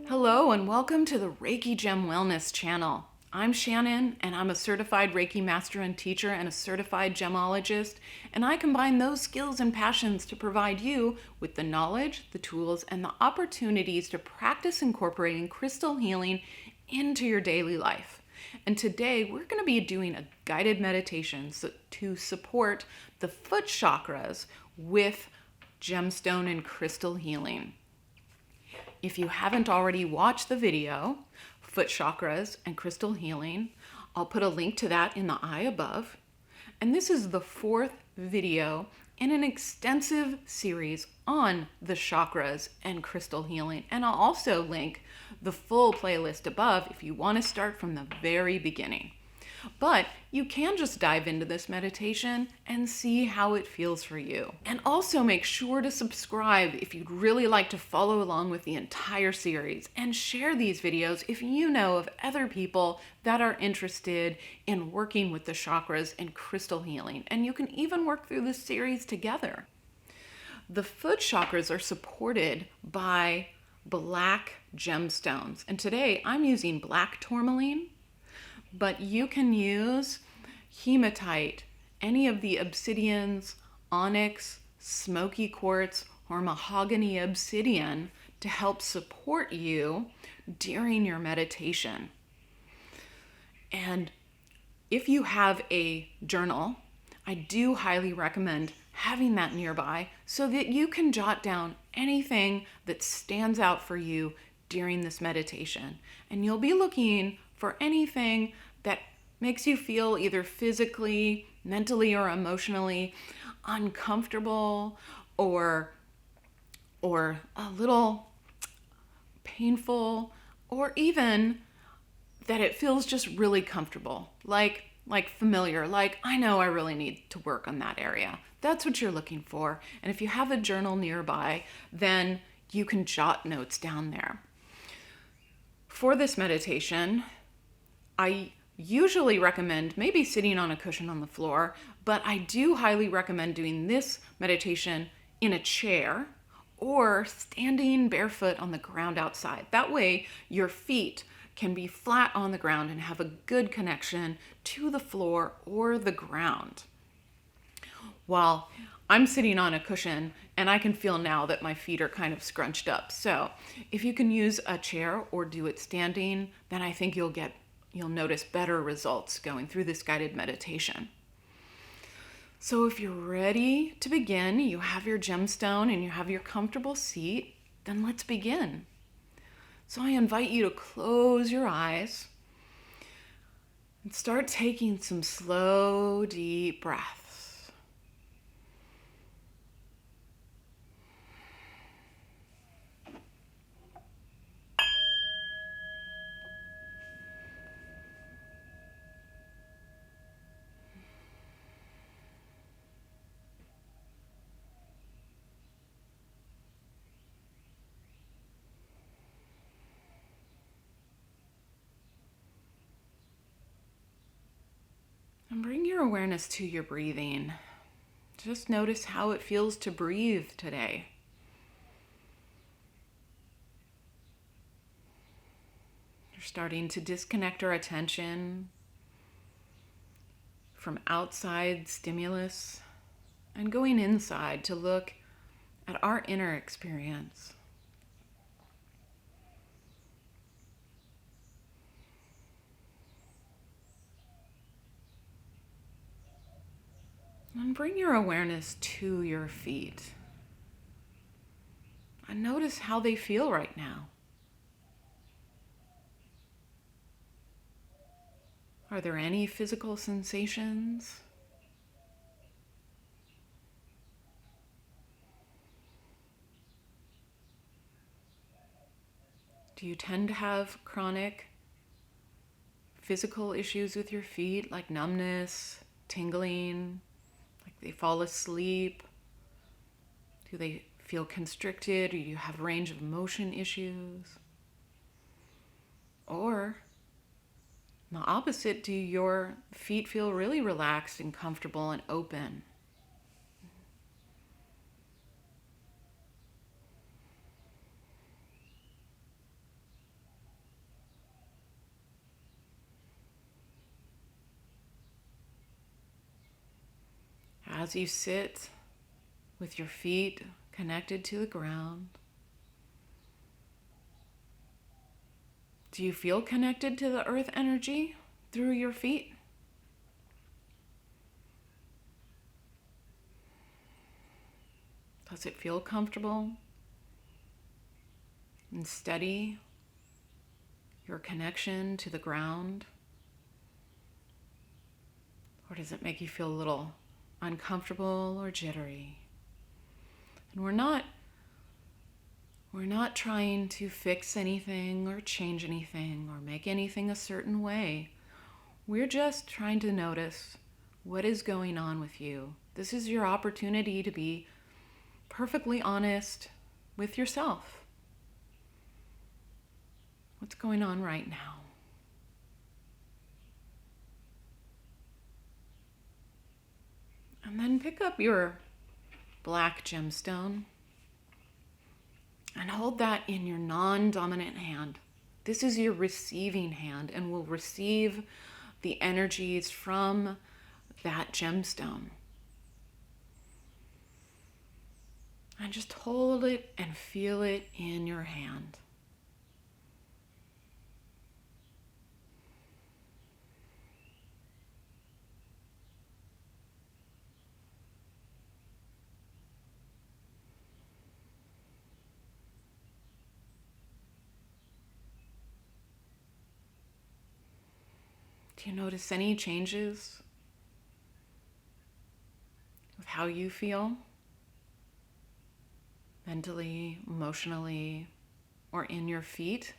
Hello and welcome to the Reiki Gem Wellness channel. I'm Shannon and I'm a certified Reiki master and teacher and a certified gemologist, and I combine those skills and passions to provide you with the knowledge, the tools, and the opportunities to practice incorporating crystal healing into your daily life. And today we're going to be doing a guided meditation to support the foot chakras with gemstone and crystal healing. If you haven't already watched the video, Foot Chakras and Crystal Healing, I'll put a link to that in the eye above. And this is the fourth video in an extensive series on the chakras and crystal healing. And I'll also link the full playlist above if you want to start from the very beginning. But you can just dive into this meditation and see how it feels for you. And also make sure to subscribe if you'd really like to follow along with the entire series, and share these videos if you know of other people that are interested in working with the chakras and crystal healing. And you can even work through this series together. The foot chakras are supported by black gemstones. And today I'm using black tourmaline, but you can use hematite, any of the obsidians, onyx, smoky quartz, or mahogany obsidian to help support you during your meditation. And if you have a journal, I do highly recommend having that nearby so that you can jot down anything that stands out for you during this meditation. And you'll be looking for anything that makes you feel either physically, mentally, or emotionally uncomfortable or a little painful, or even that it feels just really comfortable, like familiar, like I know I really need to work on that area. That's what you're looking for. And if you have a journal nearby, then you can jot notes down there. For this meditation, I usually recommend maybe sitting on a cushion on the floor, but I do highly recommend doing this meditation in a chair or standing barefoot on the ground outside. That way your feet can be flat on the ground and have a good connection to the floor or the ground. While I'm sitting on a cushion and I can feel now that my feet are kind of scrunched up. So if you can use a chair or do it standing, then I think you'll notice better results going through this guided meditation. So if you're ready to begin, you have your gemstone and you have your comfortable seat, then let's begin. So I invite you to close your eyes and start taking some slow, deep breaths. And bring your awareness to your breathing. Just notice how it feels to breathe today. You're starting to disconnect our attention from outside stimulus and going inside to look at our inner experience. And bring your awareness to your feet. And notice how they feel right now. Are there any physical sensations? Do you tend to have chronic physical issues with your feet, like numbness, tingling? They fall asleep? Do they feel constricted? Or do you have range of motion issues? Or the opposite, do your feet feel really relaxed and comfortable and open? as you sit with your feet connected to the ground, do you feel connected to the earth energy through your feet? Does it feel comfortable and steady, your connection to the ground? Or does it make you feel a little uncomfortable or jittery? And we're not trying to fix anything or change anything or make anything a certain way. We're just trying to notice what is going on with you. This is your opportunity to be perfectly honest with yourself. What's going on right now? And then pick up your black gemstone and hold that in your non-dominant hand. This is your receiving hand and will receive the energies from that gemstone. And just hold it and feel it in your hand. Do you notice any changes with how you feel? Mentally, emotionally, or in your feet?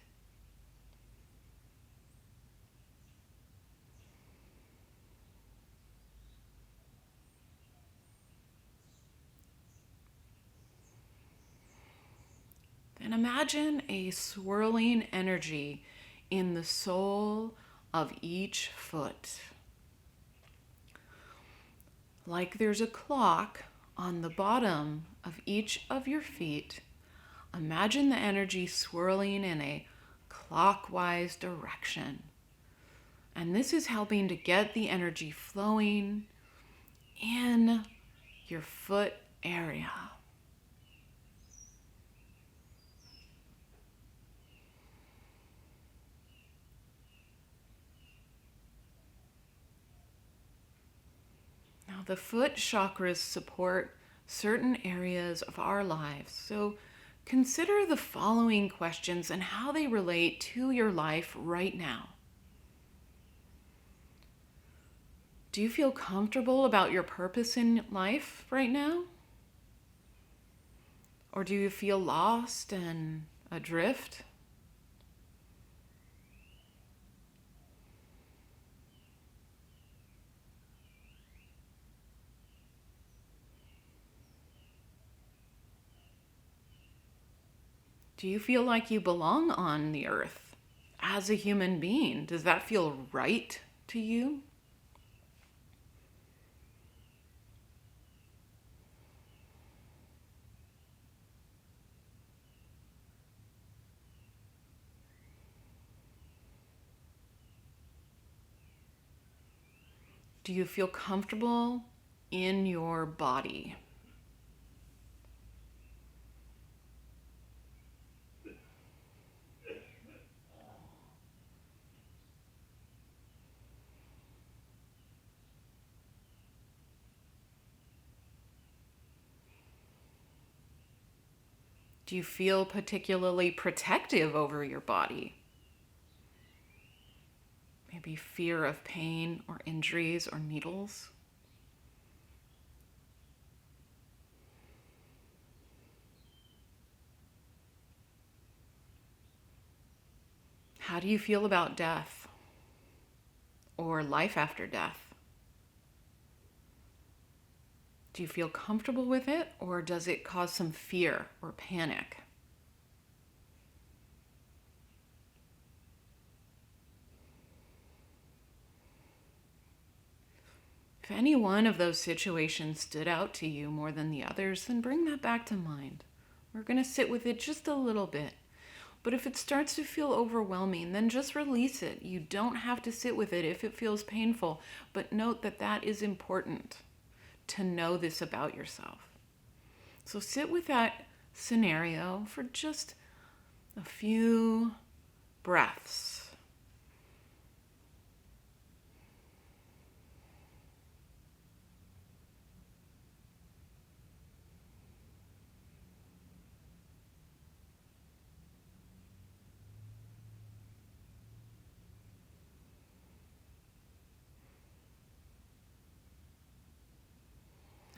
Then imagine a swirling energy in the sole of each foot. Like there's a clock on the bottom of each of your feet. Imagine the energy swirling in a clockwise direction. And this is helping to get the energy flowing in your foot area. Now, the foot chakras support certain areas of our lives. So consider the following questions and how they relate to your life right now. Do you feel comfortable about your purpose in life right now? Or do you feel lost and adrift? Do you feel like you belong on the earth as a human being? Does that feel right to you? Do you feel comfortable in your body? Do you feel particularly protective over your body? Maybe fear of pain or injuries or needles? How do you feel about death or life after death? Do you feel comfortable with it, or does it cause some fear or panic? If any one of those situations stood out to you more than the others, then bring that back to mind. We're going to sit with it just a little bit. But if it starts to feel overwhelming, then just release it. You don't have to sit with it if it feels painful, but note that that is important. to know this about yourself. So sit with that scenario for just a few breaths.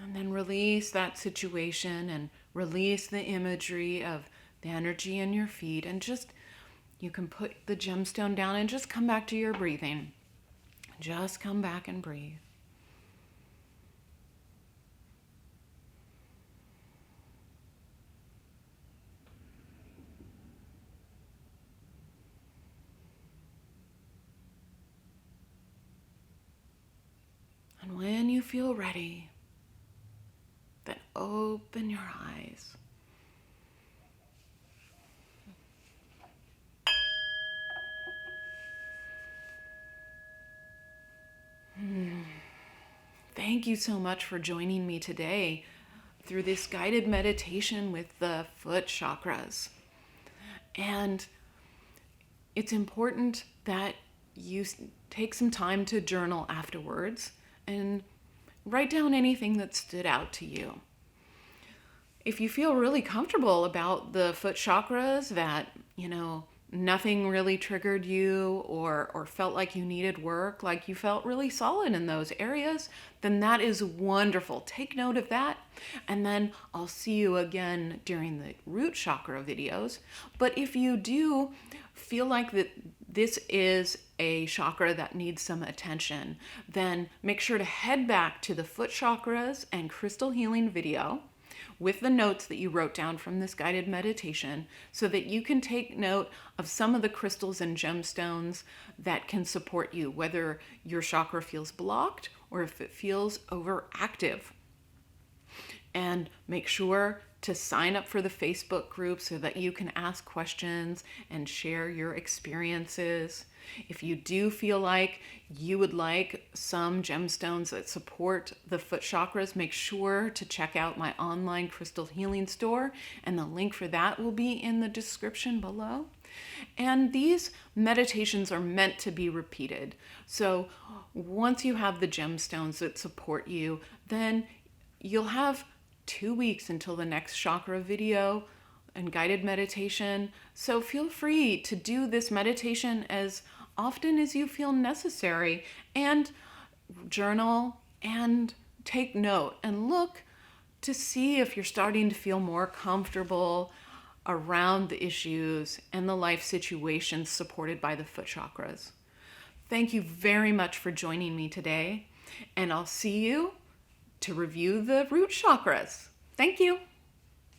And then release that situation and release the imagery of the energy in your feet. And just, you can put the gemstone down and just come back to your breathing. Just come back and breathe. And when you feel ready, then open your eyes. Thank you so much for joining me today through this guided meditation with the foot chakras. And it's important that you take some time to journal afterwards and write down anything that stood out to you. If you feel really comfortable about the foot chakras, that, nothing really triggered you or felt like you needed work, like you felt really solid in those areas, then that is wonderful. Take note of that. And then I'll see you again during the root chakra videos. But if you do feel like that this is a chakra that needs some attention, then make sure to head back to the foot chakras and crystal healing video with the notes that you wrote down from this guided meditation, so that you can take note of some of the crystals and gemstones that can support you, whether your chakra feels blocked or if it feels overactive. And make sure to sign up for the Facebook group so that you can ask questions and share your experiences. If you do feel like you would like some gemstones that support the foot chakras, make sure to check out my online crystal healing store, and the link for that will be in the description below. And these meditations are meant to be repeated. So once you have the gemstones that support you, then you'll have 2 weeks until the next chakra video and guided meditation. So feel free to do this meditation as often as you feel necessary, and journal and take note and look to see if you're starting to feel more comfortable around the issues and the life situations supported by the foot chakras. Thank you very much for joining me today, and I'll see you to review the root chakras. Thank you.